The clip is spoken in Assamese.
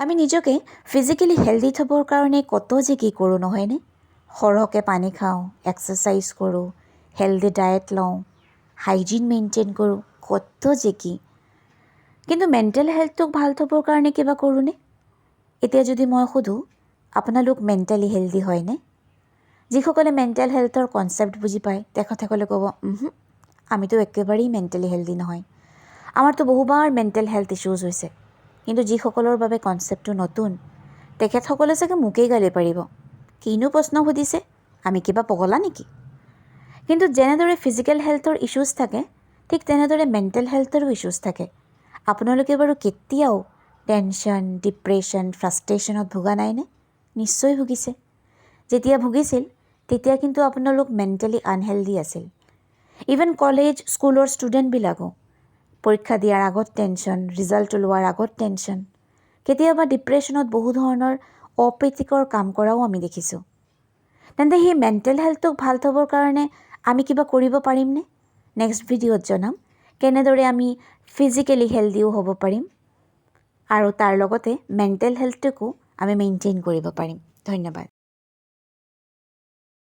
আমি নিজকে ফিজিক্যালি হেলদি থ'বৰ কাৰণে কত যে কি কৰোঁ নহয়নে? সৰহকৈ পানী খাওঁ, এক্সাৰচাইজ কৰোঁ, হেলদি ডায়েট লওঁ, হাইজিন মেইনটেইন কৰোঁ, কত যে কি। কিন্তু মেণ্টেল হেল্থটোক ভাল থ'বৰ কাৰণে কিবা কৰোঁনে? এতিয়া যদি মই সোধোঁ, আপোনালোক মেণ্টেলি হেলদি হয়নে? যিসকলে মেণ্টেল হেল্থৰ কনচেপ্ট বুজি পায় তেখেতসকলে ক'ব, আমিতো একেবাৰেই মেণ্টেলি হেলদি নহয়, আমাৰতো বহুবাৰ মেণ্টেল হেল্থ ইছ্যুজ হৈছে। কিন্তু যিসকলৰ বাবে কনচেপ্টটো নতুন, তেখেতসকলে চাগে মোকেই গালি পাৰিব, কিনো প্ৰশ্ন সুধিছে, আমি কিবা পগলা নেকি? কিন্তু যেনেদৰে ফিজিকেল হেল্থৰ ইছ্যুজ থাকে, ঠিক তেনেদৰে মেণ্টেল হেল্থৰো ইছ্যুজ থাকে। আপোনালোকে বাৰু কেতিয়াও টেনশ্যন, ডিপ্ৰেশ্যন, ফ্ৰাষ্ট্ৰেশ্যনত ভোগা নাইনে? নিশ্চয় ভুগিছে। যেতিয়া ভুগিছিল তেতিয়া কিন্তু আপোনালোক মেণ্টেলি আনহেল্ডি আছিল। ইভেন কলেজ, স্কুলৰ ষ্টুডেণ্টবিলাকো পৰীক্ষা দিয়াৰ আগত টেনশ্যন, ৰিজাল্ট ওলোৱাৰ আগত টেনশ্যন, কেতিয়াবা ডিপ্ৰেশ্যনত বহু ধৰণৰ অপ্ৰীতিকৰ কাম কৰাও আমি দেখিছোঁ। তেন্তে সেই মেণ্টেল হেল্থটোক ভাল থ'বৰ কাৰণে আমি কিবা কৰিব পাৰিমনে? নেক্সট ভিডিঅ'ত জনাম কেনেদৰে আমি ফিজিকেলি হেল্ডিও হ'ব পাৰিম আৰু তাৰ লগতে মেণ্টেল হেল্থটোকো আমি মেইনটেইন কৰিব পাৰিম। ধন্যবাদ।